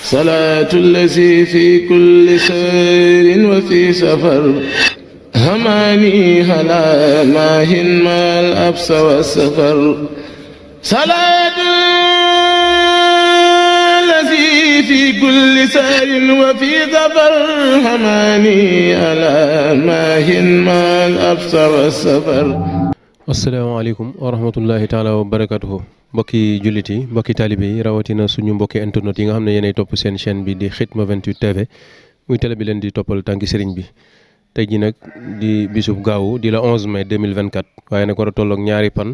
صلاة الذي في كل سير وفي سفر هماني هلا ماهن ما الأبس والسفر صلاة الذي في كل سير وفي سفر هماني هلا ماهن ما الأبس والسفر. asalaamaaleykum wa rahmatullahi taala wa barakatuhu mbokki jullit yi mbokki taalibe yi rawatina suñu mbokki internet yi nga xam ne yéenay topp seen chaîne bi di Khidma 28 TV muy télé bi leen di toppal tànki sëriñ bi tey ji nag di bisub gaawu di la 11 mai 2024 waaye nag war a tolloog ñaari pan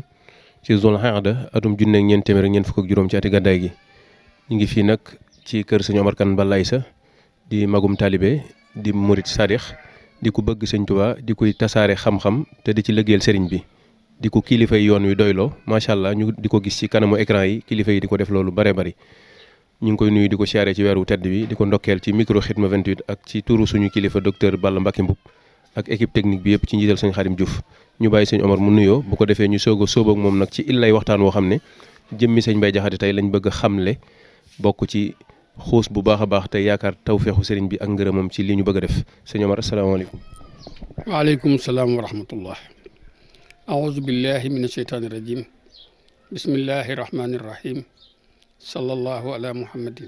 ci Zul Hijja atum junne ak ñeent téeméer ak ñeent fukk ak juróom ci ati gàddaay gi ñu ngi fii nag ci kër sëñ Omar Kane Balaye di magum taalibe di murit sadix di ku bëgg sëñ Tuubaa di kuy tasaare xam-xam te di ci liggéeyal sëriñ bi di ko kilifa yi yoon wi doyloo macha allah ñu di ko gis ci kanamu écran yi kilifa yi di ko def loolu bare bari ñu ngi koy nuyu di ko siyaare ci weeru tedd bi di ko ndokkeel ci micro Khidma 28 ak ci turu suñu kilifa docteur Balla Mbacké Mboup ak équipe technique bi yëpp ci njiital sëñ Xadim Diouf ñu bàyyi sëñ Omar mu nuyoo bu ko defee ñu soog a sóob ak moom nag ci illay waxtaan woo xam ne jëmmi sëñ Mbaye Jaxate tey lañ bëgg a xamle bokk ci xuus bu baax a baax te yaakaar tawfeexu sëriñ bi ak ngërëmam ci li ñu bëgg a def sëñ Omar asalaamaaleykum. waaleykum salaam wa rahmatullah. أعوذ بالله من الشيطان الرجيم بسم الله الرحمن الرحيم صلى الله على محمد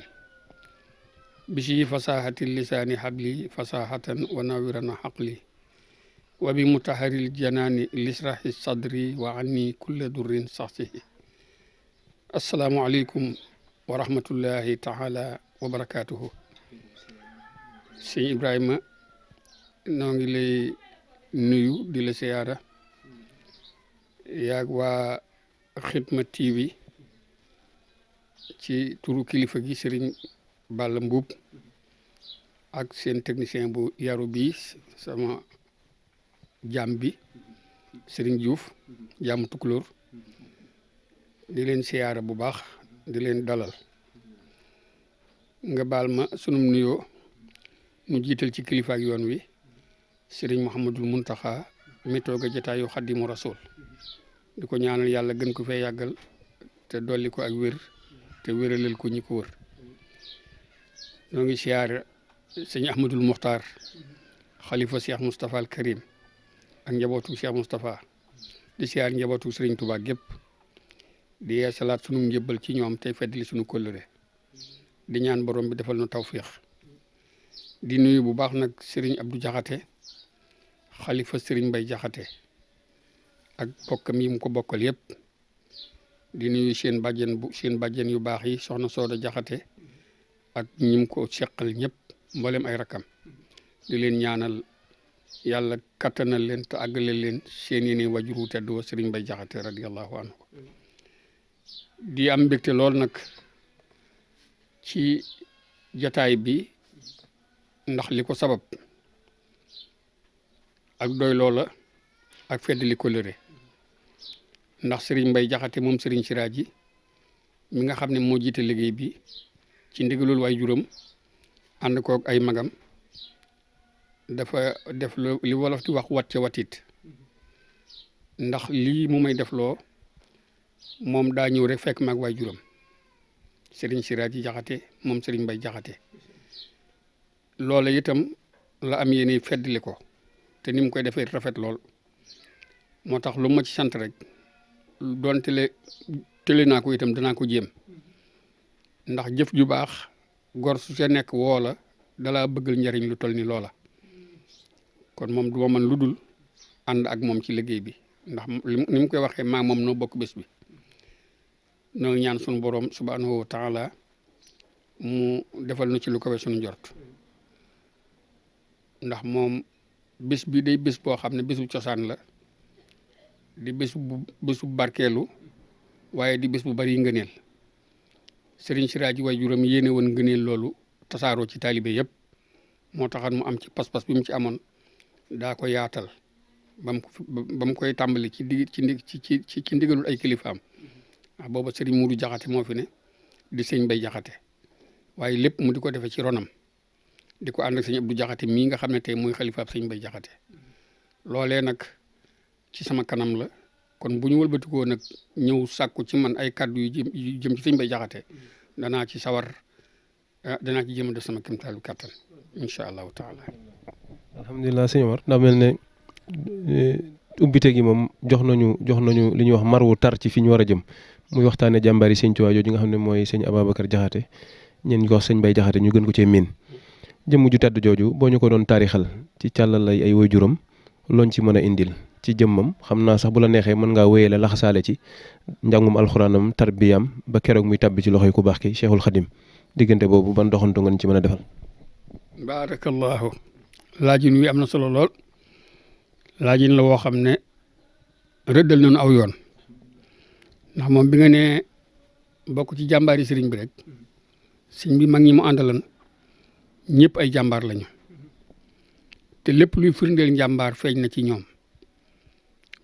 بشي فصاحة اللسان حبلي فصاحة وناورنا حقلي وبمطهر الجنان لسرح الصدر وعني كل در صحصه السلام عليكم ورحمة الله تعالى وبركاته. سي إبراهيم نونغي لي نيو دي لا سيارة yaag waa Khidma TV ci turu kilifa gi Serigne Balla Mboup ak seen technicien bu yaru bi sama jaam bi Serigne Diouf jaamu tukulóor di leen siyaara bu baax di leen dalal nga baal ma sunum nuyoo mu jiital ci kilifa ak yoon wi Serigne Mouhamadul Muntaxa mi toog a jataayu Xadimu Rasul di ko ñaanal yàlla gën ko fee yàggal te dolli ko ak wér te wéralal ko ñi ko wër ñoo ngi siyaare sëñ Ahmadul Muxtaar xalifa Cheikh Moustapha al Karim ak njabootu Cheikh Moustapha di siyaar njabootu Sëriñ Tuubaa gépp di yeesalaat sunu njëbbal ci ñoom tey feddali sunu kóllëre di ñaan borom bi defal na tawfiix di nuyu bu baax nag Sëriñ Abdou Jaxate xalifa Sëriñ Mbay Jaxate ak bokkam yi mu ko bokkal yëpp di nuyu seen bàjjen yu baax yi soxna Sooda Jaxate ak ñi mu ko seqal ñëpp mboolem ay rakam di leen ñaanal yàlla kattanal leen te àggale leen seen yéene wajuru tedd wa Sëriñ Mbay Jaxate radiyallahu anhu di am mbégte lool nag ci jataay bi ndax li ko sabab ak doy loola ak feddali kóllëre ndax Serigne Mbay Jaxate moom Serigne Siraaji mi nga xam ne moo jiite liggéey bi ci ndigalul waay juróom ànd koog ay magam dafa def li wolof di wax wat ca watit ndax lii mu may def loo moom daa ñëw rek fekk maag waay juróom Serigne Siraaji Jaxate moom Serigne Mbay Jaxate loola itam la am yéene feddali ko te ni mu koy defee rafet lool moo tax lu ma ci sant rek doon télé naa ko itam danaa ko jéem ndax jëf ju baax gor su ca nekk woo la dalaa bëggal njariñ lu toll ni loola kon moom du ma mën lu dul ànd ak moom ci liggéey bi ndax ni mu koy waxee maa moom noo bokk bés bi noo ñaan sunu borom subhanahu wa taala mu defal nu ci lu kawe sunu njort ndax moom bés bi day bés boo xam ne bésu cosaan la di bésu barkeelu waaye di bés bu bari ngëneel Serigne Siraaji way juróom yéene woon ngëneel loolu tasaaroo ci taalibe yëpp moo taxan mu am ci pas-pas bi mu ci amoon daa ko yaatal ba mu koy tàmbali ci ndigalul ay kilifaam ndax booba Serigne Muudu Jaxate moo fi ne di sëñ Bay Jaxate waaye lépp mu di ko defee ci ronam di ko ànd ak sëñ Abdou Jaxate mii nga xam ne tey muy xalifaab sëñ Bay Jaxate loolee nag ci sama kanam la kon bu ñu wëlbatikoo nag ñëw sàkku ci man ay kàddu yu jëm ci sëñ Bay Jaxate danaa ci sawar danaa ci jéem a def sama kéemtaalu kàttan incha allahu taala. alhamdulilah sëñ Omar daa mel ne ubbite gi moom jox nañu li ñuy wax mar wu tar ci fi ñu war a jëm muy waxtaane jàmbaari sëñ Tuubaa jooju nga xam ne mooy sëñ Ababacar Jaxate ñeen ñu ko wax sëñ Bay Jaxate ñu gën ko cee miin jëmm ju tedd jooju boo ñu ko doon taarixal ci càllal ay waajuram looñ ci mën a indil ci jëmmam xam naa sax bu la neexee mën ngaa wéyale laxasaale ci njàngum alxuraanam tarbiyam ba keroog muy tàbbi ci loxoy ku baax ki Cheikhul Khadim diggante boobu ban doxantu nga ci mën a defal. baarakallahu laajin wi am na solo lool laajin la woo xam ne rëddal nañu aw yoon ndax moom bi nga ne bokk ci jàmbaari sëriñ bi rek sëriñ bi mag ñi mu àndalan ñëpp ay jàmbaar lañu te lépp luy firndeel njàmbaar feeñ na ci ñoom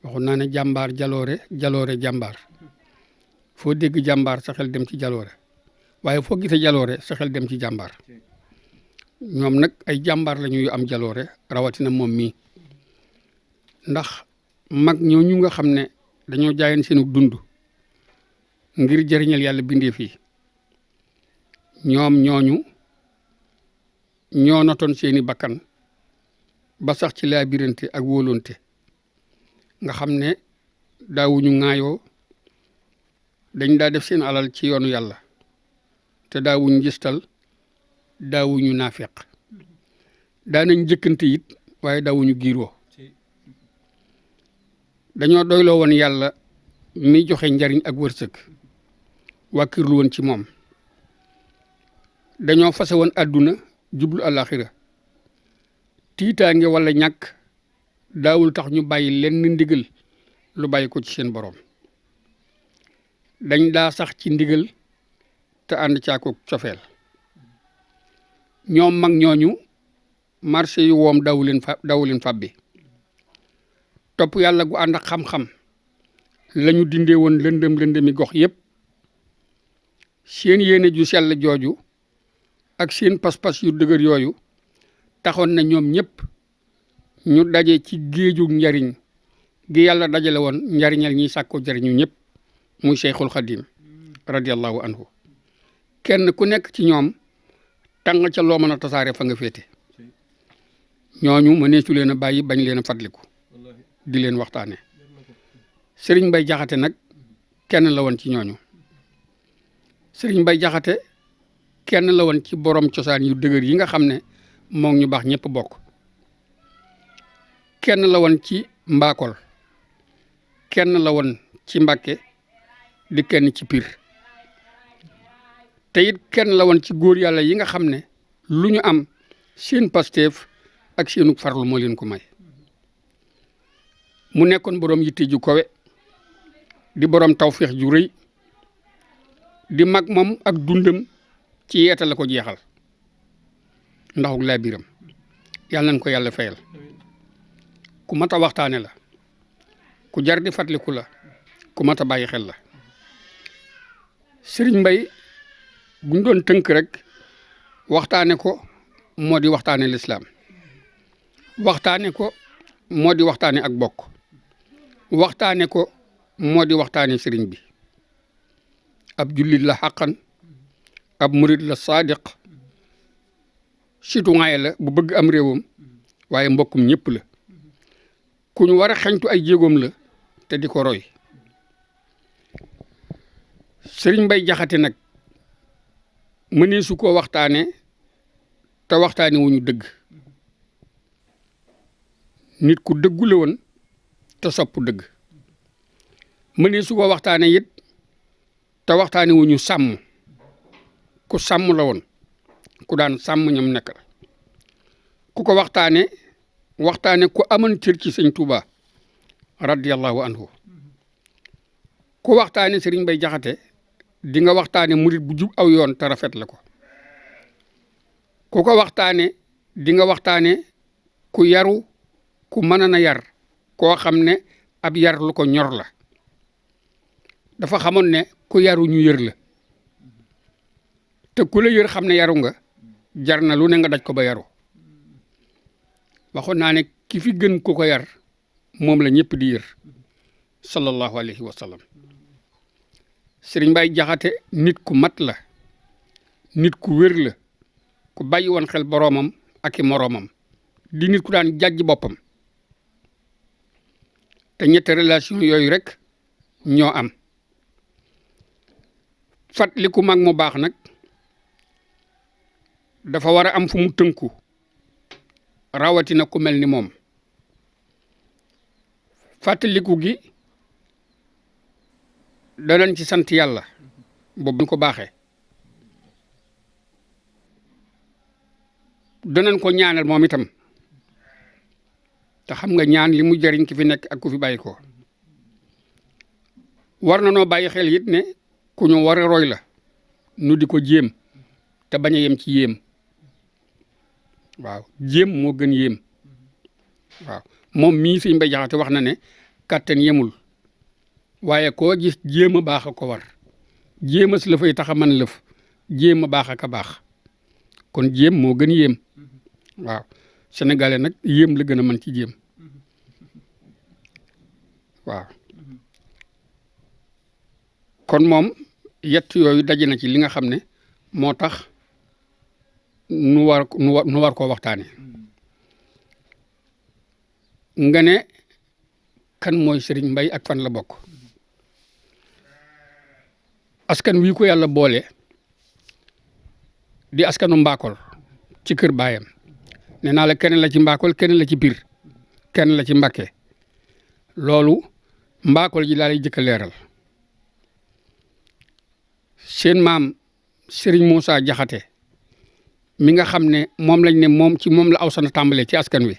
waxoon naa ne jàmbaar jaloore jàmbaar foo dégg jàmbaar sa xel dem ci jaloore waaye foo gisee jaloore sa xel dem ci jàmbaar ñoom nag ay jàmbaar lañu yu am jaloore rawatina moom mii ndax mag ñooñu nga xam ne dañoo jaayeen seenu dund ngir jëriñal yàlla bindee fii ñoom ñooñu ñoo notoon seeni bakkan ba sax ci laabirante ak wóolonte nga xam ne daawuñu ŋaayoo dañ daa def seen alal ci yoonu yàlla te daawuñu gistal daawuñu naafeq daanañ jëkkante it waaye daawuñu giiroo dañoo doyloo woon yàlla mi joxe njariñ ak wërsëg wàkkirlu woon ci moom dañoo fase woon àdduna jublu àllaaxira tiitaange wala ñàkk daawul tax ñu bàyyi lenn ndigal lu bàyyi ko ci seen boroom dañ daa sax ci ndigal te ànd caako cofeel ñoom mag ñooñu marché yu woom dawu leen fàbbi topp yàlla gu ànd ak xam-xam lañu dindee woon lëndëmi gox yépp seen yéene ju sell jooju ak seen pas-pas yu dëgër yooyu taxoon na ñoom ñëpp ñu daje ci géeju njariñ gi yàlla dajale woon njariñal ñiy sàkkoo jariñu ñëpp muy Cheikhul Khadim radiyallahu anhu kenn ku nekk ci ñoom tàng ca loo mën a tasaare fa nga féete ñooñu mëneesu leen a bàyyi bañ leen a fàttaliku di leen waxtaane Sëriñ Bay Jaxate nag kenn la woon ci ñooñu Sëriñ Bay Jaxate kenn la woon ci borom cosaan yu dëgër yi nga xam ne moom ñu baax ñëpp bokk kenn la woon ci Mbakol kenn la woon ci Mbàkke di kenn ci Pire te it kenn la woon ci góor yàlla yi nga xam ne lu ñu am seen pasteef ak seenu farlu moo leen ko may mu nekkoon borom yitte ju kowe di borom tawféex ju rëy di mag moom ak dundam ci yeeta la ko jeexal ndaxuk laa biram yàlla nañ ko yàlla fayal ku mat a waxtaane la ku jar di fàttaliku la ku mat a bàyyi xel la Sëriñ Mbay buñ doon tënk rek waxtaane ko moo di waxtaane lislaam waxtaane ko moo di waxtaane ak bokk waxtaane ko moo di waxtaane sëriñ bi ab jullit la xàqan ab murit la saadiq citoyen la bu bëgg am réewam waaye mbokkum ñëpp la ku ñu war a xeñtu ay jéegoom la te di ko roy Sëriñ Mbay Jaxate nag mënee su ko waxtaane te waxtaane wuñu dëgg nit ku dëggu la woon te sopp dëgg mënee su ko waxtaane it te waxtaane wuñu sàmm ku sàmm la woon ku daan sàmm ñam nekk la ku ko waxtaane ku amoon cër ci sëñ Tuuba radiyallahu anhu ku waxtaane Sëriñ Mbay Jaxate di nga waxtaane murit bu jub aw yoon te rafet la ko ku ko waxtaane di nga waxtaane ku yaru ku mën na yar koo xam ne ab yar lu ko ñor la dafa xamoon ne ku yaru ñu yër la te ku la yër xam ne yaru nga jar na lu ne nga daj ko ba yaru waxoon naa ne ki fi gën ku ko yar moom la ñëpp di yër sallallahu alayhi wa sallam Sëriñ Mbay Jaxate nit ku mat la nit ku wér la ku bàyyi woon xel boroomam ak i moroomam di nit ku daan jàjj boppam te ñetti relation yooyu rek ñoo am fàttaliku mag mu baax nag dafa war a am fu mu tënku rawatina ku mel ni moom fàttaliku gi danañ ci sant yàlla boobu ñu ko baaxee danañ ko ñaanal moom itam te xam nga ñaan li mu jëriñ ki fi nekk ak ku fi bàyyi ko war na noo bàyyi xel it ne ku ñu war a roy la nu di ko jéem te bañ a yem ci yéem waaw jéem moo gën yéem waaw moom mii Sëñ Mbay Jaxate wax na ne kàttan yemul waaye koo gis jéem a baax a ko war jéem a si la fay tax a mën lëf jéem a baax ak a baax kon jéem moo gën yéem waaw sénégalais nag yéem la gën a mën ci jéem waaw kon moom yett yooyu daje na ci li nga xam ne moo tax nu war koo waxtaane nga ne kan mooy Serigne Mbay ak fan la bokk askan wii ko yàlla boole di askanu Mbakol ci kër baayam nee naa la kenn la ci Mbakol kenn la ci Pire kenn la ci Mbakke loolu Mbakol ji daal di jëkk a leeral seen maam Serigne Moussa Jaxate mi nga xam ne moom lañ ne moom ci moom la aw sana tàmbalee ci askan wi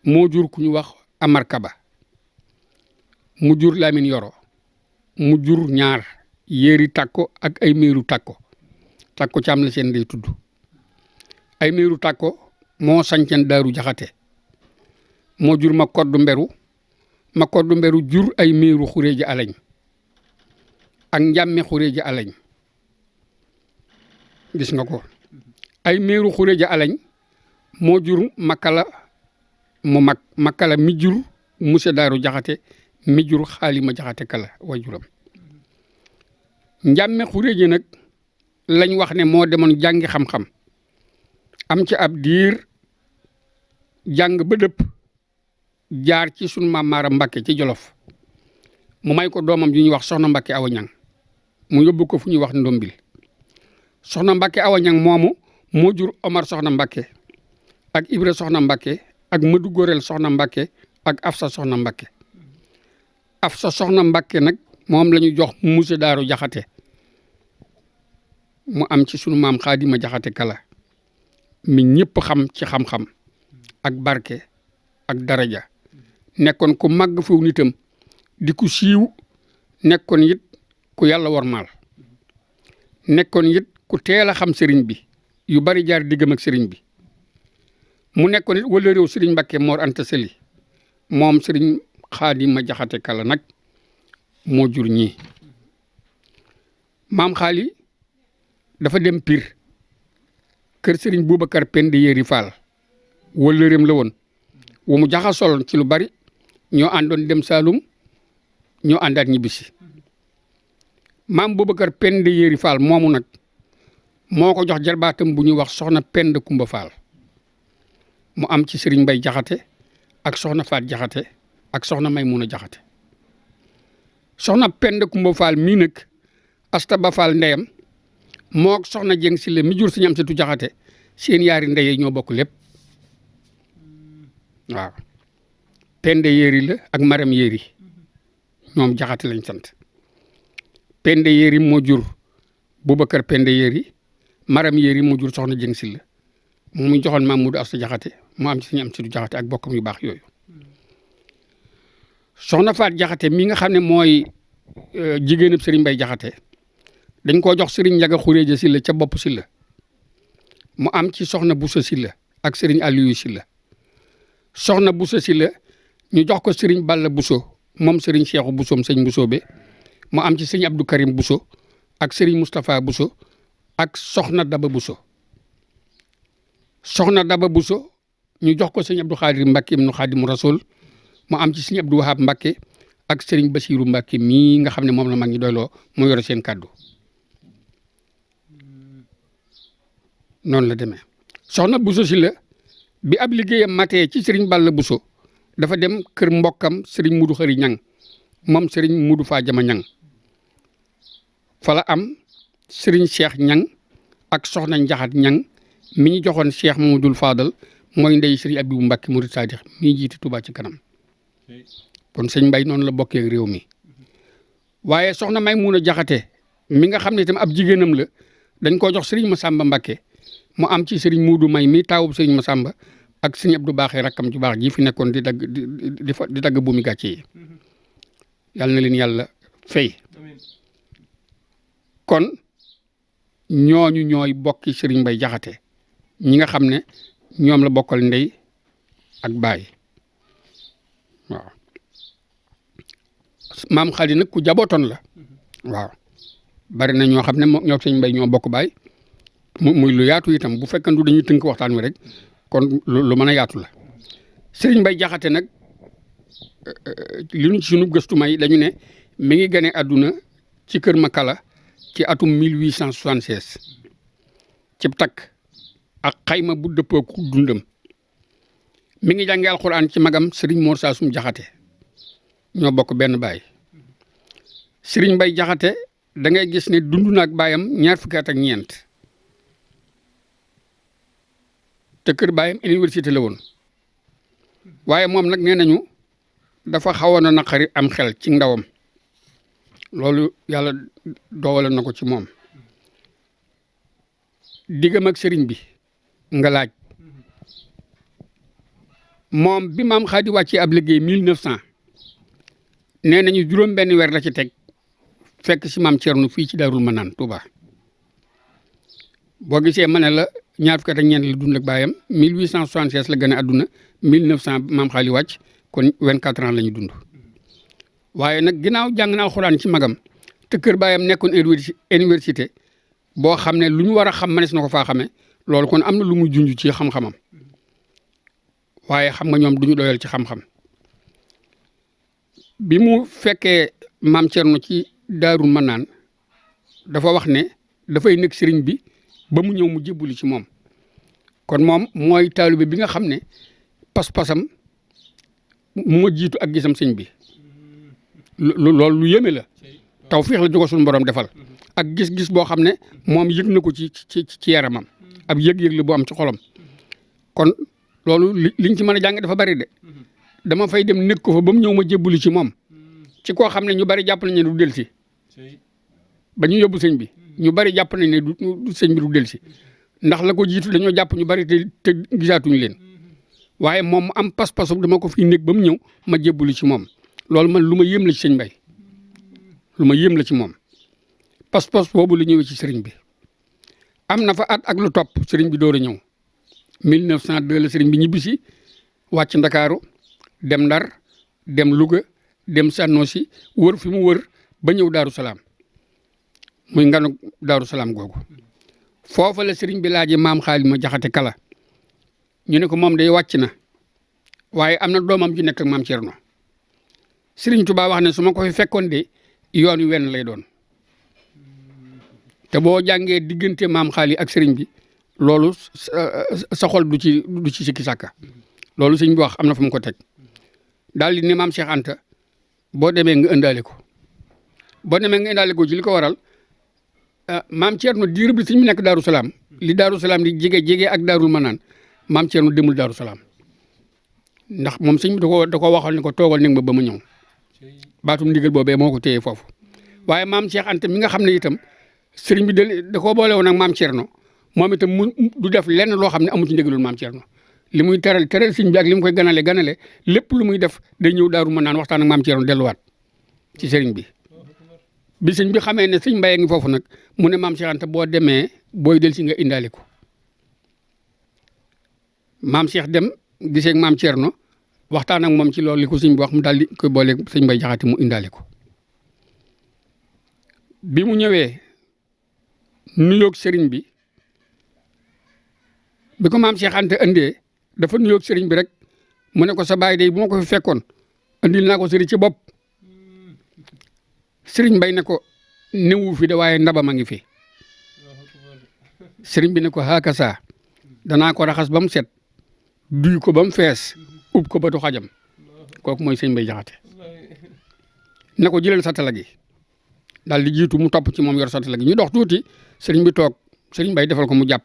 moo jur ku ñu wax Amar Kaba mu jur Lamine Yoro mu jur ñaar yéeri takko ak ay meeru takko takko ci am la seen day tudd ay meeru takko moo sañceen daaru Jaxate moo jur ma koddu mberu jur ay meeru xuréeji alañ ak njàmme xuréeji alañ gis nga ko ay meeru xuréeji alañ moo jur makala mu makala mi jur monsieur daaru Jaxate mi jur xaalima Jaxate kala wajuram njàmme xuréeji nag lañ wax ne moo demoon jàngi xam-xam am ci ab diir jàng ba dëpp jaar ci sunu maam Maaram Mbakke ci Jolof mu may ko doomam ju ñuy wax soxna Mbakke Awa Ñang mu yóbbu ko fu ñuy wax Ndombil soxna Mbakke Awa Ñang moomu moo jur Omar soxna Mbakke ak Ibra soxna Mbakke ak Madu Gorel soxna Mbakke ak Afsa soxna Mbakke Afsa soxna Mbakke nag moom la ñu jox monsieur Daaru Jaxate mu am ci sunu maam Xaadima Jaxate kala mi ñëpp xam ci xam-xam ak barke ak daraja nekkoon ku màgg foofu nitam di ku siiw nekkoon it ku yàlla wormaal nekkoon it ku teel a xam sëriñ bi yu bari jaar diggam ak sëriñ bi mu nekkoon it wala réew sëriñ Mbakke Mor Anta Sali moom sëriñ Xaadima Jaxate kala nag moo jur ñii maam xaali dafa dem Pire kër sëriñ Boubacar Pende Yéri Fall wala réem la woon wu mu jaxasoon ci lu bari ñoo àndoon dem Saalum ñoo àndaat ñibbisi maam Boubacar Pende Yéri Fall moomu nag moo ko jox jarbaatam bu ñuy wax soxna Pende Kumba Fall mu am ci sëriñ Mbay Jaxate ak soxna Faat Jaxate ak soxna Maymuna Jaxate soxna Pende Kumba Fall mii nag Asta Ba Fall ndeyam moo soxna Jeng Sile mi jur Sëñ Amsatu Jaxate seen yaari ndeye ñoo bokk lépp waaw Pende Yéri la ak Maram Yéri ñoom Jaxate lañ sant Pende Yéri moo jur Boubacar Pende Yéri Maram Yéri moo jur soxna Jeng Sile mu mu joxoon Mamadou Asta Jaxate mu am ci Sëñ Amsatu Jaxate ak bokkam yu baax yooyu soxna Faat Jaxate mi nga xam ne mooy jigéenab Sëriñ Mbay Jaxate dañ koo jox Sëriñ Njaga Xuréeja Silla ca bopp Silla mu am ci soxna Buso Silla ak Sëriñ Aliyu Silla soxna Buso Silla ñu jox ko Sëriñ Balla Buso moom Sëriñ Seexu Busoom sëñ Buso be mu am ci Sëriñ Abdou Karim Buso ak Sëriñ Moustapha Buso ak soxna Daba Buso soxna Daba Buso ñu jox ko Sëriñ Abdou Xaadir Mbàkke ibnu Xaadimu Rasuul mu am ci Sëriñ Abdou Wahab Mbàkke ak Sëriñ Basiiru Mbàkke mii nga xam ne moom la mag ñi doyloo mu yore seen kàddu noonu la demee soxna Bousso Sylla bi ab liggéeyam matee ci Serigne Balla Bousso dafa dem kër mbokkam Serigne Mudu Xëri Ñang moom Serigne Mudu Faajama Ñang fala am Serigne Cheikh Ñang ak soxna Njaxat Ñang mi ñu joxoon Cheikh Mamadul Fadal mooy ndey Serigne Abibu Mbàkke Murid Saadix mi jiite Touba ci kanam kon sëñ Mbay noonu la bokkee réew mi waaye soxna Maymuna Jaxate mi nga xam ne itam ab jigéenam la dañ koo jox Serigne Masamba Mbàkke mu am ci Serigne Muudu May mi taawub Serigne Masamba ak Serigne Abdou Baaxee rakkam ju baax ji fi nekkoon di dagg buumi gàcce yi yàlla na leen yàlla fay kon ñooñu ñooy bokki Serigne Mbay Jaxate ñi nga xam ne ñoom la bokkal ndey ak baay waaw maam Xadi nag ku jabootoon la waaw bari na ñoo xam ne ñoo sëñ Mbay ñoo bokk baay muy lu yaatu itam bu fekkandu dañuy tënk waxtaan wi rek kon lu mën a yaatu la Serigne Mbay Jaxate nag li ñu ci sunu gëstu may dañu ne mi ngi gane àdduna ci kër Makala ci atum 1876 cib takk ak xayma bu dëppoo ku dundam mi ngi jàngee alxuraan ci magam Serigne Mor Saasum Jaxate ñoo bokk benn baay Serigne Mbay Jaxate da ngay gis ne dund na ak baayam ñaar fukki at ak ñeent te kër baayam université la woon waaye moom nag nee nañu dafa xawoon a naqari am xel ci ndawam loolu yàlla doole na ko ci moom diggam ak sëriñ bi nga laaj moom bi maam Xaadi wàccee ab liggéey 1900 nee nañu juróom benn weer la ci teg fekk si maam Cerno fii ci Daarul Manaan Touba boo gisee ma ne la ñaar fukki at ak ñeent la dund ak baayam 1876 la gën a àdduna 1900 maam Xaadi wàcc kon 24 ans la ñu dund waaye nag ginnaaw jàng na alxuraan ci magam te kër baayam nekkoon université boo xam ne lu ñu war a xam manes na ko faa xamee loolu kon am na lu muy junj ci xam-xamam waaye xam nga ñoom du ñu doyal ci xam-xam bi mu fekkee maam Cerno ci Daarul Manaan dafa wax ne dafay nekk sëriñ bi ba mu ñëw mu jébbuli ci moom kon moom mooy taalibe bi nga xam ne pas-pasam moo jiitu ak gisam sëñ bi loolu lu yéeme la tawfiix la jóge suñu borom defal ak gis-gis boo xam ne moom yëg na ko ci yaramam ab yëg-yëg la bu am ci xolam kon loolu liñ ci mën a jàng dafa bari de dama fay dem nekk ko fa ba mu ñëw ma jébbuli ci moom ci koo xam ne ñu bari jàpp nañ ne du delsi ba ñu yóbbu sëñ bi ñu bari jàpp nañ ne du sëñ bi du delsi ndax la ko jiitu dañoo jàpp ñu bari te gisaatuñu leen waaye moom mu am pas-pasu dama ko fi nekk ba mu ñëw ma jébbuli ci moom loolu man lu ma yéem la ci sëñ Mbay lu ma yéem la ci moom pas-pas boobu la ñëwee ci sëriñ bi am na fa at ak lu topp sëriñ bi door a ñëw 1902 la sëriñ bi ñibbisi wàcc Ndakaaru dem Ndar dem Louga dem Sànnoosi wër fi mu wër ba ñëw Daaru Salaam muy nganu Daaru Salaam googu foofa la sëriñ bi laajee maam Xaali ma Jaxate Kala ñu ne ko moom day wàcc na waaye am na doomam ju nekk ak maam Cerno Sëriñ Tuubaa wax ne su ma ko fi fekkoon de yoon wi wenn lay doon te boo jàngee diggante maam Xaali ak sëriñ bi loolu sa xol du ci sikki sàkka loolu sëriñ bi wax am na fu mu ko teg daal di ne maam Cheikh Anta boo demee nga indaale ko boo demee nga indaale ko ci li ko waral maam Cerno diir bi sëriñ bi nekk Daaru Salaam li Daaru Salaam di jege ak Daarul Manaan maam Cerno demul Daaru Salaam ndax moom sëñ bi da ko waxoon ne ko toogal nekk ba ma ñëw baatum ndigal boobee moo ko téye foofu waaye maam Cheikh Anta mi nga xam ne itam sëriñ bi da koo boole woon ak maam Cerno moom itam mu du def lenn loo xam ne amu ci ndigalul maam Cerno li muy teral sëñ bi ak li mu koy ganale lépp lu muy def day ñëw Daaru Manaan waxtaan ak maam Cerno delluwaat ci sëriñ bi bi sëñ bi xamee ne sëñ Mbaye ngi foofu nag mu ne maam Cheikh Anta boo demee booy del si nga indaale ko maam Cheikh dem gisee ak maam Cerno waxtaan ak moom ci loolu li ko sëñ bi wax mu daal di koy boole sëñ Mbay Jaxate mu indaale ko bi mu ñëwee nuyoog sëriñ bi ko maam Cheikh Anta indee dafa nuyoog sëriñ bi rek mu ne ko sa baay day bu ma ko fi fekkoon andil naa ko sëriñ ci bopp sëriñ Mbay ne ko newu fi de waaye ndaba ma ngi fi sëriñ bi ne ko hakasa danaa ko raxas ba mu set duy ko ba mu fees ub ko ba du xajam kooku mooy sëñ Mbay Jaxate ne ko jëlal satala gi daal di jiitu mu topp ci moom yor satala gi ñu dox tuuti sëriñ bi toog sëriñ Mbay defal ko mu jàpp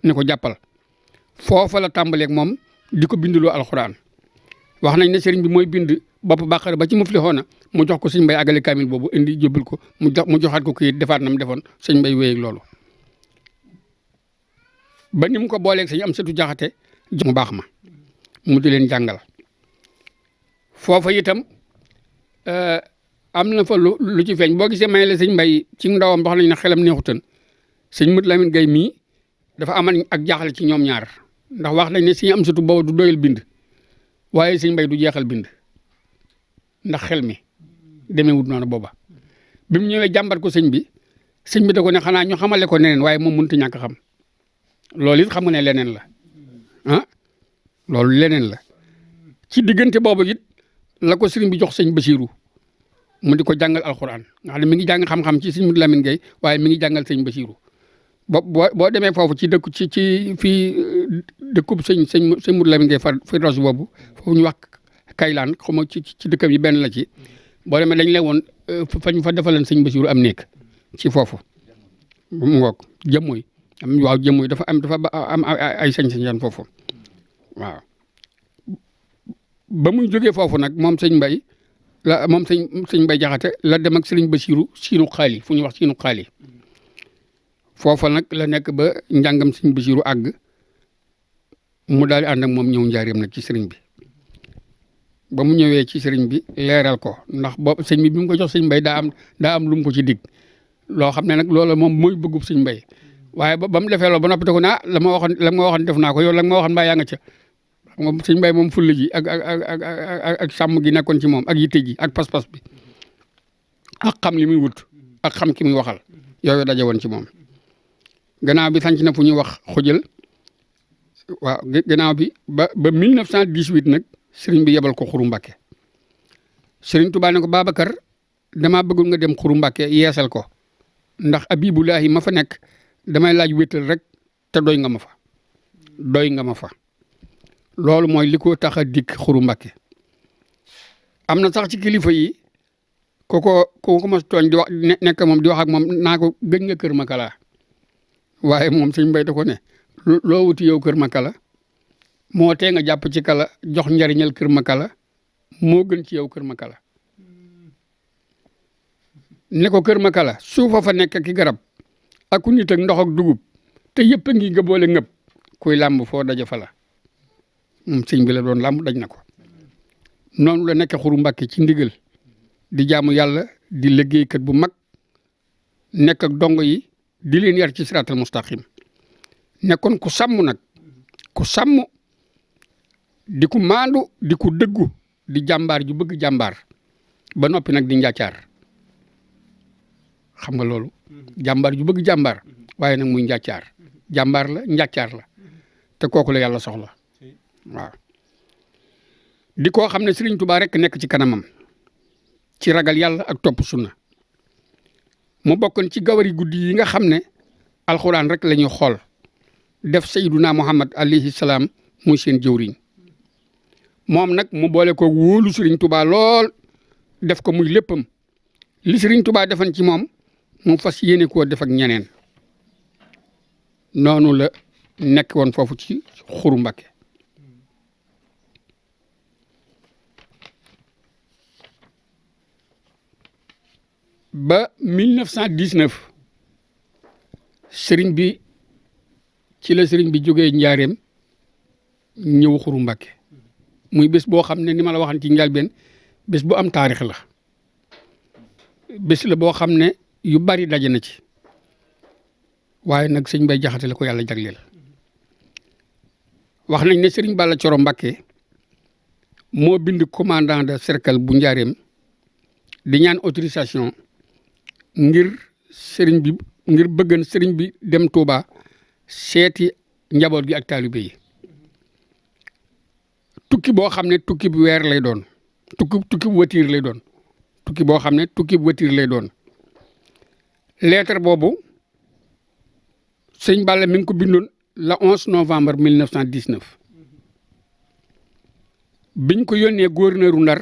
ne ko jàppal foofa la tàmbaleeg moom di ko binduloo alxuraan wax nañ ne sëriñ bi mooy bind bopp bàqara ba ci muflihoona mu jox ko sëñ Mbay àggale kaamil boobu indi jóbbal ko mu joxaat ko kii defaat na mu defoon sëñ Mbay wéy ak loolu ba ni mu ko booleeg sëñ Amsatu Jaxate mu baax ma mu di leen jàngal foofa itam am na fa lu ci feeñ boo gisee may la sëñ Mbay ci ndawam wax nañ ne xelam neexutan sëñ Mut Lamin Gay mii dafa amal ak jaaxle ci ñoom ñaar ndax wax nañ ne sëñ Amsatu boobu du doyal bind waaye sëñ Mbay du jeexal bind ndax xel mi demeewut noonu booba bi mu ñëwee jàmbat ko sëñ bi da ko ne xanaa ñu xamale ko neneen waaye moom mënut a ñàkk xam loolu it xam nga ne leneen la ah loolu leneen la ci diggante boobu it la ko sëriñ bi jox sëñ Basiiru mu di ko jàngal alxuraan nga xam ne mi ngi jàng xam-xam ci sëñ Mut Lamin Gay waaye mi ngi jàngal sëñ Basiiru boo demee foofu ci dëkk ci fii dëkkub sëñ Mut Lamin Gay fi ros boobu foofu ñu wax Kaylaan xaw ma ci dëkkam yi benn la ci boo demee dañ leen woon fañ fa defaleen sëñ Basiiru am nekk ci foofu mu ngoog jëmmuy waaw jëmmuy dafa am ay sañ-sañan foofu waaw ba muy jógee foofu nag moom sëñ Mbay sëñ Mbay Jaxate la dem ak sëriñ Basiiru siinu xaali fu ñuy wax siinu xaali foofa nag la nekk ba njàngam sëñ Basiiru àgg mu daal di ànd ak moom ñëw njaareem nag ci sëriñ bi ba mu ñëwee ci sëriñ bi leeral ko ndax boobu sëñ bi mu ko jox sëñ Mbay daa am lu mu ko ci dig loo xam ne nag loolu moom mooy bëggub sëñ Mbay waaye ba mu defee loolu ba noppi te ko la ma waxoon def naa ko yow la ma waxoon mbaa yaa nga ca xam nga sëñ Mbay moom fulla ji ak sàmm gi nekkoon ci moom ak yitte ji ak pas-pas bi ak xam li muy wut ak xam ki muy waxal yooyu daje woon ci moom gannaaw bi sanc na fu ñuy wax xujal waaw gannaaw bi ba 1918 nag sëriñ bi yebal ko Xuru Mbàkke sëriñ Tuubaa ne ko Babacar damaa bëggul nga dem Xuru Mbàkke yeesal ko ndax Abibulaahi ma fa nekk damay laaj wéttal rek te doy nga ma fa loolu mooy li ko tax a dikk Xuru Mbàkke am na sax ci kilifa yi ko ma tooñ di wax nekk moom di wax ak moom naa ko gëj nga kër Makala waaye moom sëñ Mbay da ko ne loo wuti yow kër Makala moo tee nga jàpp ci kala jox njariñal kër Makala moo gën ci yow kër Makala ne ko kër Makala suufa fa nekk ki garab ak ku nit ak ndox ak dugub te yëpp a ngi nga boole ngëb kuy làmb foo daje fa la moom sëñ bi la doon làmb daj na ko noonu la nekk Xuru Mbàkke ci ndigal di jaamu yàlla di liggéeykat bu mag nekk ak dongo yi di leen yar ci siraatal mustaqim nekkoon ku sàmm nag ku sàmm di ku maandu di ku dëggu di jàmbaar ju bëgg jàmbaar ba noppi nag di njàccaar xam nga loolu jàmbaar ju bëgg jàmbaar waaye nag muy njàccaar jàmbaar la njàccaar la te kooku la yàlla soxla waaw di koo xam ne Sëriñ Tuubaa rek nekk ci kanamam ci ragal yàlla ak topp sunna mu bokkoon ci gawari guddi yi nga xam ne alxuraan rek la ñuy xool def sayyiduna Muhammad alayhi salaam muy seen jëwriñ moom nag mu boole ko wóolu Sëriñ Tuubaa lool def ko muy léppam li Sëriñ Tuubaa defan ci moom mu fas yéene koo def ak ñeneen noonu la nekk woon foofu ci Xuru Mbàkke ba 1919 sëriñ bi ci la sëriñ bi jógee njaareem ñëw Xuru Mbàkke muy bés boo xam ne ni ma la waxan ci njëlbéen bés bu am taarix la bés la boo xam ne yu bari daje na ci waaye nag sëñ Mbay Jaxate la ko yàlla jagleel wax nañ ne sëriñ Balla Coro Mbàkke moo bind commandant de cercle bu njaareem di ñaan autorisation ngir bëggan sëriñ bi dem Touba seeti njaboot gi ak taalibe yi tukki boo xam ne tukki bu weer lay doon tukki bu watiir lay doon tukki boo xam ne tukki bu watiir lay doon lettre boobu sëñ Balla mi ngi ko bindoon le 11 novembre 1919 biñ ko yónnee gouverneur Ndar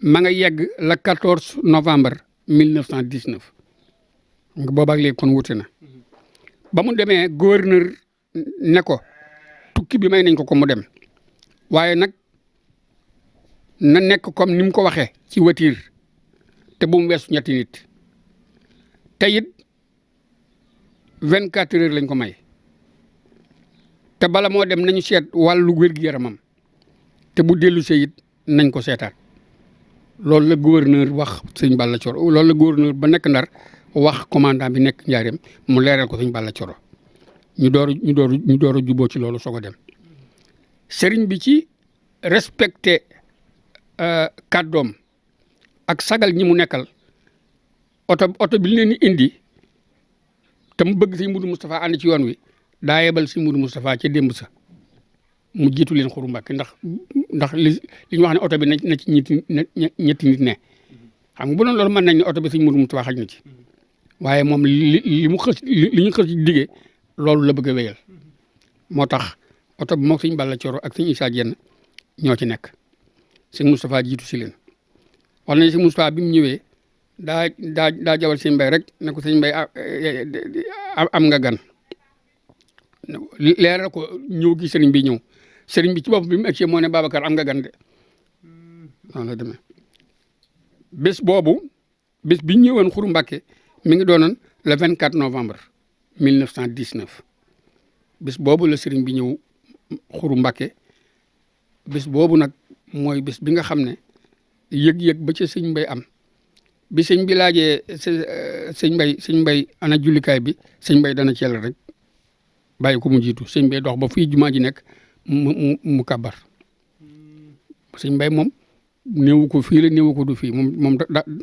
ma nga yegg le 14 novembre 1919 nga boobaak léegi kon wute na ba mu demee gouverneur ne ko tukki bi may nañ ko mu dem waaye nag na nekk comme ni mu ko waxee ci watiir te bu mu weesu ñetti nit te it 24 heures lañ ko may te bala moo dem nañu seet wàllu wér-gu-yaramam te bu dellu see it nañ ko seetaat loolu la gouverneur wax sëñ Balla Coro loolu la gouverneur ba nekk Ndar wax commandant bi nekk Njaareem mu leeral ko sëñ Balla Coro ñu door a juboo ci loolu soog a dem sëriñ bi ci respecté kàddoom ak sagal ñi mu nekkal oto bi leen di indi te mu bëgg sëñ Mudu Moustapha ànd ci yoon wi daa yebal sëñ Mudu Moustapha ca démb sa mu jiitu leen Xuru Mbàkke ndax li ñu wax ne oto bi na ci ñetti nit ne xam nga bu doon loolu mën nañ ne oto bi sëñ Mudu Moustapha xaj na ci waaye moom li ñu xës ci diggee loolu la bëgg a wéyal moo tax oto bi moog sëñ Balla Coro ak sëñ Issa Diène ñoo ci nekk sëñ Moustapha jiitu si leen wax nañ sëñ Moustapha bi mu ñëwee daa jawal sëñ Mbay rek ne ko sëñ Mbay am nga gan leeral ko ñëw gi sëriñ bi ñëw sëriñ bi ci bopp bi mu egsi moo ne Babacar am nga gan de noonu la demee bés bi ñëwoon Xuru Mbàkke mi ngi doonoon le 24 novembre 1919 bés boobu la sëriñ bi ñëw Xuru Mbàkke bés boobu nag mooy bés bi nga xam ne yëg-yëg ba ca sëñ Mbay am bi sëñ bi laajee sëñ Mbay ana jullikaay bi sëñ Mbay dana ceel rek bàyyi ko mu jiitu sëñ Mbay dox ba fii jumaa ji nekk mu kabar sëñ Mbay moom néewu ko fii la néewu ko du fii moom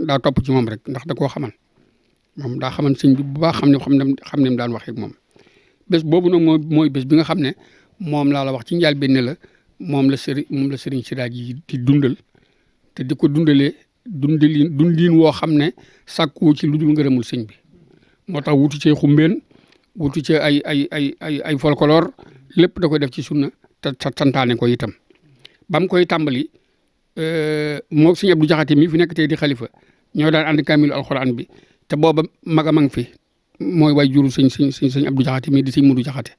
daa topp ci moom rek ndax da koo xaman moom daa xaman sëñ bi bu baax xam ne mu daan waxee ak moom bés boobu nag mooy bés bi nga xam ne moom laa la wax ci njaal benn la moom la sëriñ Siraaj yi di dundal te di ko dundalee dundin woo xam ne sàkku ci lu dul ngërëmul sëñ bi moo tax wutu ci xumbeen wutu ci ay folklore lépp da koy def ci sunna te santaane ko itam ba mu koy tàmbali moo sëñ Abdou Jaxate mi fi nekk tey di xalifa ñoo daan ànd kaamilu alxuraan bi te booba maga ma ngi fi mooy way juru sëñ Abdou Jaxate mii di sëñ Mudu Jaxate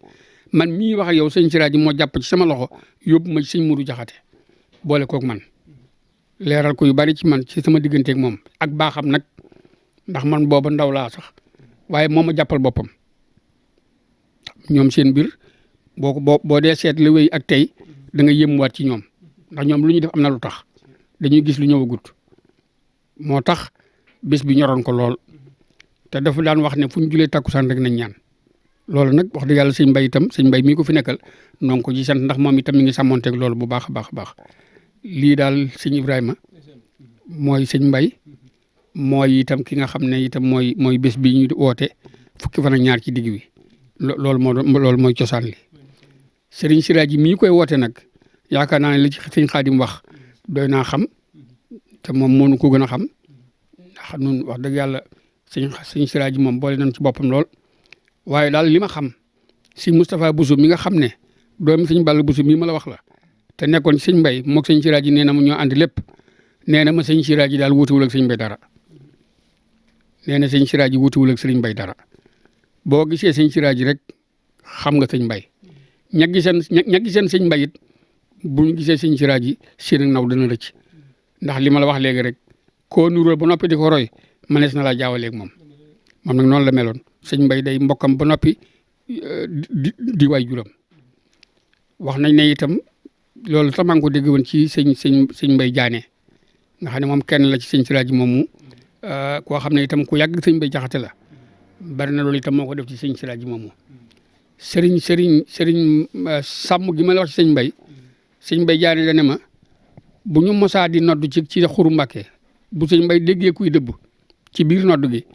man mii wax ak yow sëñ Siraaj moo jàpp ci sama loxo yóbbu ma ci sëñ Mudu Jaxate boole koog man leeral ko yu bari ci man ci sama digganteeg moom ak baaxam nag ndax man booba ndaw laa sax waaye moo ma jàppal boppam ñoom seen mbir boo dee seet la wéy ak tey da nga yëmuwaat ci ñoom ndax ñoom lu ñu def am na lu tax dañuy gis lu ñëwagut moo tax bés bi ñoroon ko lool te dafa daan wax ne fu ñu julee takkusaan rek nañ ñaan loolu nag wax dëgg yàlla sëñ Mbay itam sëñ Mbay mii ko fi nekkal donc ko ci sant ndax moom itam mi ngi sàmmonteeg loolu bu baax a baax a baax lii daal sëñ Ibrahima mooy sëñ Mbay mooy itam ki nga xam ne itam mooy bés bi ñu woote fukki fan ak ñaar ci digg bi loolu mooy cosaan li sëriñ Siraaj yi mii koy woote nag yaakaar naa ne li ci sëñ Xaadim wax doy naa xam te moom moo nu ko gën a xam ndax nun wax dëgg yàlla sëñ Siraaj yi moom boole nañ ci boppam lool waaye daal li ma xam si Moustapha Bousso mi nga xam ne doomi sëñ Balla Bousso mii ma la wax la te nekkoon sëñ Mbay moog sëñ Siraaj yi nee na mu ñoo ànd lépp nee na ma sëñ Siraaj yi daal wuutiwul ak sëñ Mbay dara nee na sëñ Siraaj yi wuutiwul ak sëñ Mbay dara boo gisee sëñ Siraaj yi rek xam nga sëñ Mbay ña giseen sëñ Mbay it bu ñu gisee sëñ Siraaj yi seen ak naw dana rëcc ndax li ma la wax léegi rek koo nuróol ba noppi di ko roy mënees na laa jaawaleeg moom nag noonu la meloon sëñ Mbay day mbokkam ba noppi di waay juram wax nañ ne itam loolu tam maa ngi ko dégg woon ci sëñ Mbay Jaane nga xam ne moom kenn la ci sëñ Siraaj moomu koo xam ne itam ku yàgg sëñ Mbay Jaxate la bari na loolu itam moo ko def ci sëñ Siraaj moomu sëriñ sàmm gi ma la wax ci sëñ Mbay Jaane da ne ma bu ñu mosaa di nodd ci Xuru Mbàkke bu sëñ Mbay déggee kuy dëbb ci biir nodd gi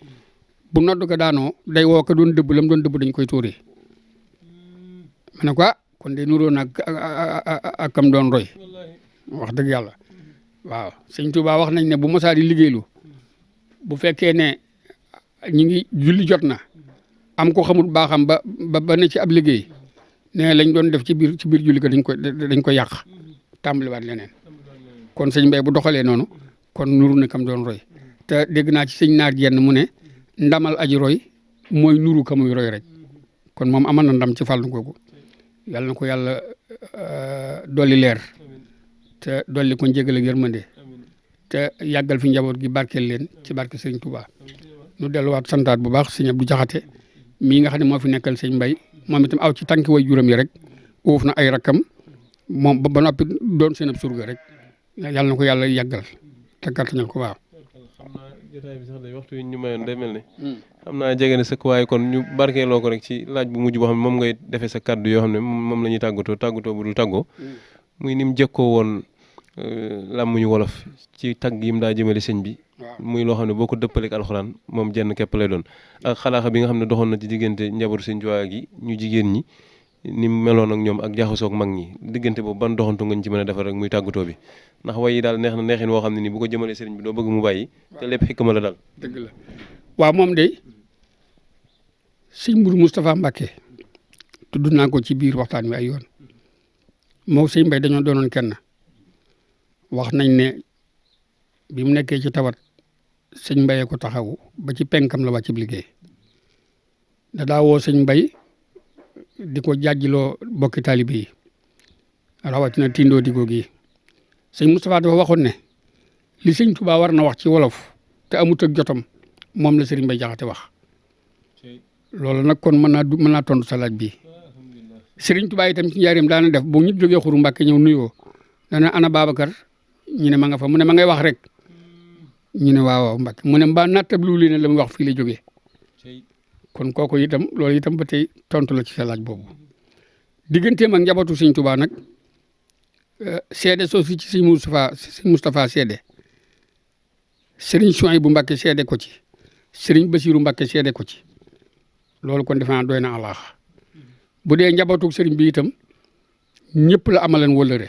bu nodd ko daanoo day woo ko doon dëbb lam doon dëbb dañ koy tuuree ma ne ko kon de nuroo nag ak kam doon roy wax dëgg yàlla waaw sëñ Tuubaa wax nañ ne bu mosaa di liggéeylu bu fekkee ne ñi ngi julli jot na am ko xamul baaxam ba ne ci ab liggéey ne lañ doon def ci biir julli ko dañ ko yàq tàmbaliwaat leneen kon sëñ Mbay bu doxalee noonu kon nuru na kam doon roy te dégg naa ci sëñ naar jenn mu ne ndamal aji roy mooy nuru ka muy roy rek kon moom amal na ndam ci fàllu googu yàlla na ko yàlla dolli leer te dolli ko njégal ak yërmande te yàggal fi njaboot gi barkeel leen ci barke sëñ Touba nu delluwaat santaat bu baax sëñ Abdou Jaxate mii nga xam ne moo fi nekkal sëñ Mbay moom itam aw ci tànki way juróom yi rek uuf na ay rakkam moom ba noppi doon seen ab surga rek yàlla na ko yàlla yàggal te kàttañal ko waaw. xam naa jotaay bi sax day waxtu yi ñu mayoon day mel ne xam naa jege na sëkk waaye kon ñu barkeeloo ko rek ci laaj bu mujj boo xam ne moom ngay defee sa kaddu yoo xam ne moom la ñuy tàggatoo bu dul tàggoo muy ni mu jëkkoo woon làmmuñu wolof ci tagg yi mu daa jëmale sëñ bi muy loo xam ne boo ko dëppaleek alxuraan moom jenn képp lay doon ak xalaaxa bi nga xam ne doxoon na ci diggante njabootu sëñ Tuubaa gi ñu jigéen ñi ni mu meloon ak ñoom ak jaxasoog mag ñi diggante boobu ban doxantu nga ñu ci mën a defar rek muy tàggatoo bi ndax way yi daal neex na neexin woo xam ne nii bu ko jëmalee sëriñ bi doo bëgg mu bàyyi te lépp xikma la daal. dëgg la waaw moom de sëñ Mourou Moustapha Mbacké tudd naa ko ci biir waxtaan wi ay yoon moo sëñ Mbay dañoo doonoon kenn wax nañ ne bi mu nekkee ci tawat sëñ Mbayee ko taxawu ba ci penkam la wàcc liggéey da daa woo sëñ Mbay di ko jàjjiloo bokki taalibe yi rawatina tindoo digo gi sëñ Moustapha dafa waxoon ne li sëñ Touba war na wax ci wolof te amut ak jotam moom la Serigne Mbay Jaxate wax loolu nag kon mën naa tontu sa laaj bi Serigne Touba itam ci njaareem daana def bu ñu jógee Xuru Mbàkke ñëw nuyoo dana ana Babacar ñu ne ma nga fa mu ne ma ngay wax rek ñu ne waaw Mbàkke mu ne mbaa nattablu li ne la muy wax fii la jógee kon kooku itam loolu itam ba tey tontu la ci sa laaj boobu digganteem ak njabootu sëñ Touba nag seede soosu ci sëñ Moustapha seede Serigne Souhaïbou Mbacké seede ko ci Serigne Bassirou Mbacké seede ko ci loolu kon defe naa doy na Allah bu dee njabootu Serigne bi itam ñëpp la amaleen wëllëre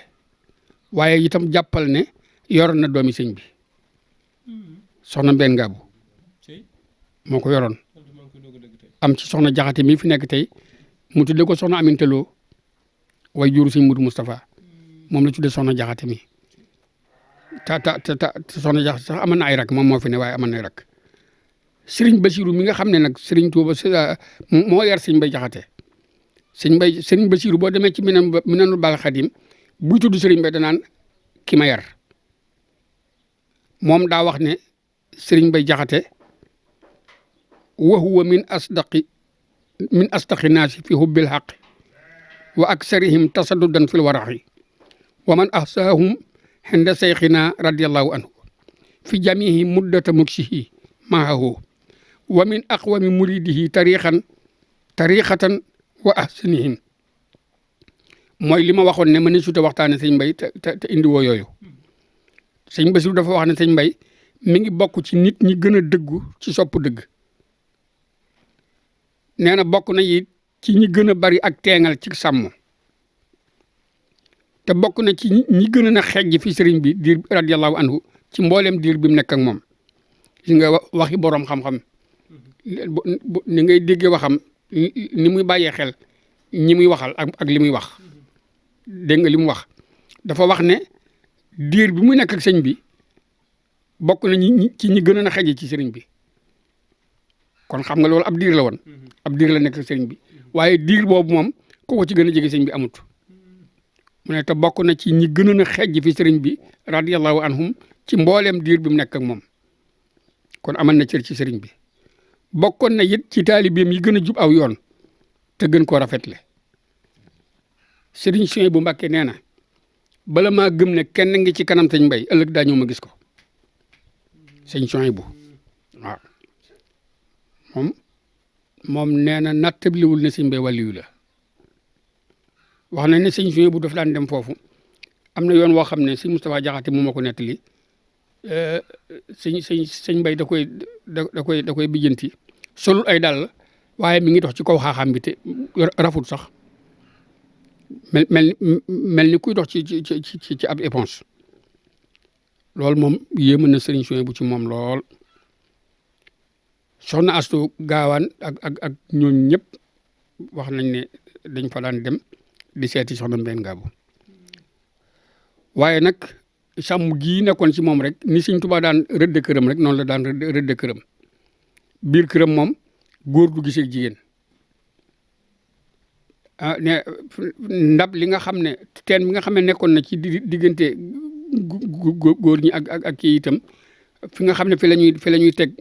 waaye itam jàppal ne yoroon na doomi sëñ bi soxna Mbène Ngabou moo ko yoroon am ci soxna Jaxate mi fi nekk tey mu tudde ko soxna Aminta Lo way juru sëñ Mourou Moustapha moom la tudde soxna Jaxate mi ta soxna Jaxate sax amoon na ay rak moom moo fi ne waaye amoon na ay rak Serigne Bassirou mi nga xam ne nag Serigne Touba moo yar sëñ Mbay Jaxate Serigne Bassirou boo demee ci Minanul Baaqil Xadim buy tudd Serigne Mbay danaan ki ma yar moom daa wax ne Serigne Mbay Jaxate wa huwa min asdaqi naasi fi hubbil haqq wa aksarihim tasaddudan fil waraxi wa man ahsaahum xinda seyxina radiyallahu anhu fi jamihi muddata muksihi maahu wa min aqwami muridihi tariqatan wa ahsanihim mooy li ma waxoon ne ma ne suta waxtaane sëñ Mbay te indi woo yooyu sëñ Basiru dafa wax ne sëñ Mbay mi ngi bokk ci nit ñi gën a dëggu ci sopp dëgg nee na bokk na it ci ñi gën a bari ak teengal ci sàmm te bokk na ci ñi gën a na xejj fi sëriñ bi diir radiyallahu anhu ci mboolem diir bi mu nekk ak moom gis nga waxi boroom xam-xam ni ngay déggee waxam ni muy bàyyee xel ñi muy waxal ak li muy wax dégg nga li mu wax dafa wax ne diir bi mu nekk ak sëñ bi bokk na ci ñi gën a na xejj ci sëriñ bi kon xam nga loolu ab diir la woon ab diir la nekk ak sëriñ bi waaye diir boobu moom ko ci gën a jege sëñ bi amut mu ne te bokk na ci ñi gën a xejj fi sëriñ bi radiyallahu anhum ci mbooleem diir bi mu nekk ak moom kon amal na cër ci sëriñ bi bokkoon na it ci taalibeem yi gën a jub aw yoon te gën koo rafetle sëriñ Souhaïbou Mbacké nee na bala maa gëm ne kenn ngi ci kanam sëñ Mbay ëllëg daa ñëw ma gis ko sëñ Souhaïbou waaw moom nee na nattabliwul ne sëñ Mbay wàlliyu la wax na ne sëñ Souhaïbou daf daan dem foofu am na yoon woo xam ne sëñ Moustapha Jaxate mu ma ko nettali sëñ Mbay da koy bijjanti solul ay dàll waaye mi ngi dox ci kaw xaaxaam bi te rafut sax mel ni kuy dox ci ab éponge loolu moom yéema na sëriñ Souhaïbou ci moom lool soxna Astu Gaawaan ak ñooñu ñëpp wax nañ ne dañ fa daan dem di seeti soxna Mbène Ngabou waaye nag sàmm gii nekkoon ci moom rek ni Sëñ Tuubaa daan rëdde këram rek noonu la daan rëdde këram biir këram moom góor du gisee jigéen ne ndab li nga xam ne teen bi nga xam ne nekkoon na ci diggante góor ñi ak kii itam fi nga xam ne fi la ñuy teg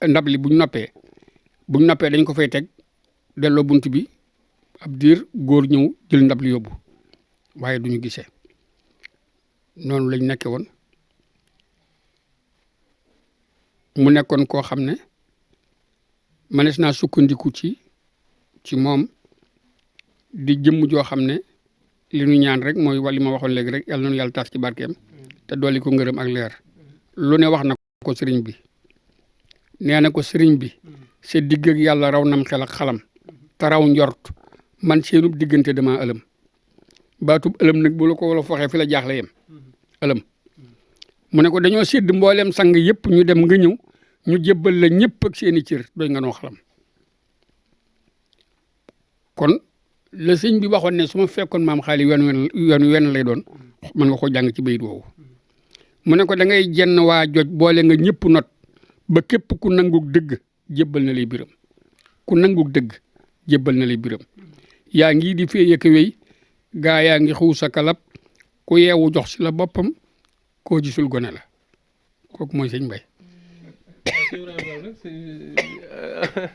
ndab li buñ noppee dañ ko fay teg delloo bunt bi ab diir góor ñëw jël ndab li yóbbu waaye duñu gisee noonu lañ nekke woon mu nekkoon koo xam ne manees naa sukkandiku ci moom di jëmm joo xam ne li ñu ñaan rek mooy li ma waxoon léegi rek yàlla noonu yàlla taas ci barkeem te dolli ko ngërëm ak leer lu ne wax na ko sëriñ bi nee na ko sëriñ bi sa digg ak yàlla raw nam xel ak xalam te raw njort man seenub diggante dama ëlëm baatub ëlëm nag bu la ko wala foxee fi la jaaxle yem ëlëm mu ne ko dañoo sédd mboolem sang yëpp ñu dem nga ñëw ñu jébbal la ñëpp ak seeni cër doy nga noo xalam kon la sëñ bi waxoon ne su ma fekkoon maam xaali wenn lay doon mën nga ko jàng ci bayit woowu mu ne ko da ngay jenn waa joj boole nga ñëpp not ba képp ku nangug dëgg jébbal na lay biram ku nangug dëgg jébbal na lay biram yaa ngi di fee yëkk wéy gaa yaa ngi xuusa kalab ku yeewu jox si la boppam koo gisul gone la kooku mooy sëñ Mbay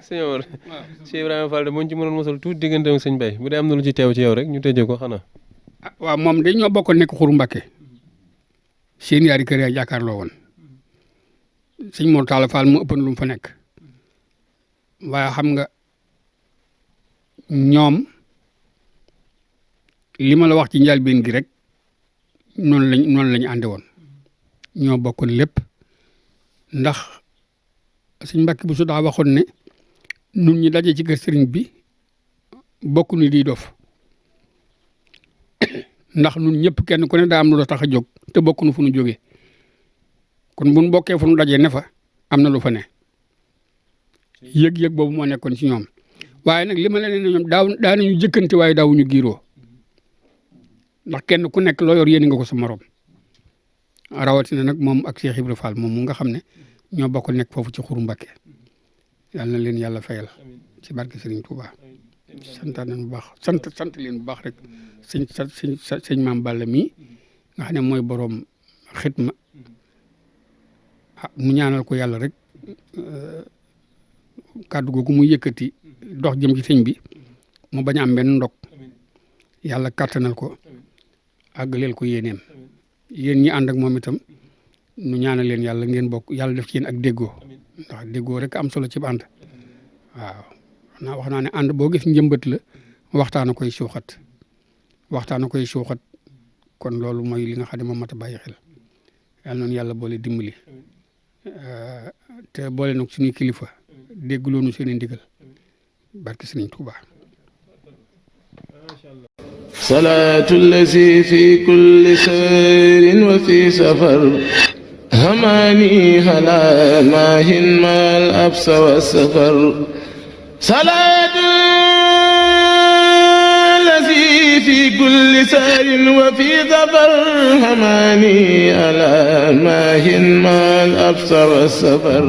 sëñ Omar Cheikh Ibrahima Fall de moo ci mënoon mosal tuuti diggante ak sëñ Mbay bu dee am na lu ci teew ci yow rek ñu tëjee ko xanaa waaw moom dañ ñoo bokk nekk Xuru Mbàkke seen yaari kër yaa jàkkaarloo woon sëñ Mor Talla Fall mu ëppoon lu mu fa nekk waaye xam nga ñoom li ma la wax ci njëlbéen gi rek noonu lañu ànde woon ñoo bokkoon lépp ndax sëñ Mbàkke bu su daa waxoon ne nun ñi daje ci kër sëriñ bi bokk ni di dof ndax nun ñëpp kenn ku ne daa am lu la tax a jóg te bokk nu fu nu jógee kon buñ bokkee fu nu dajee ne fa am na lu fa ne yëg-yëg boobu moo nekkoon ci ñoom waaye nag li ma leen ne ñoom daa nañu jëkkante waaye daawuñu giiroo ndax kenn ku nekk loo yor yéene nga ko sa morom rawatina nag moom ak Cheikh Ibra Fall moom mu nga xam ne ñoo bokk nekk foofu ci Xuru Mbàkke yàlla na leen yàlla fayal ci barke Serigne Touba santaan nañ bu baax sant leen bu baax rek sëñ Maam Balla mii nga xam ne mooy boroom xitma mu ñaanal ko yàlla rek kàddu googu muy yëkkati dox jëm ci sëñ bi mu bañ a am benn ndog yàlla kàttanal ko àggaleel ko yéeneem yéen ñi ànd ak moom itam nu ñaanal leen yàlla ngeen bokk yàlla def ci yéen ak déggoo ndax déggoo rek am solo ci ànd waaw wax naa ne ànd boo gis njëmbat la waxtaan a koy suuxat kon loolu mooy li nga xam ne moom mat a bàyyi xel yàlla noonu yàlla boole dimbali te boole nag suñuy kilifa déggloonu seen i ndigal barke Sëriñ Tuuba salaatu allazi fi kulli sayrin wa fi safar hamani hala maahin mal absa wa safar salaatu allazi fi kulli sayrin wa fi safar hamani hala maahin mal absa wa safar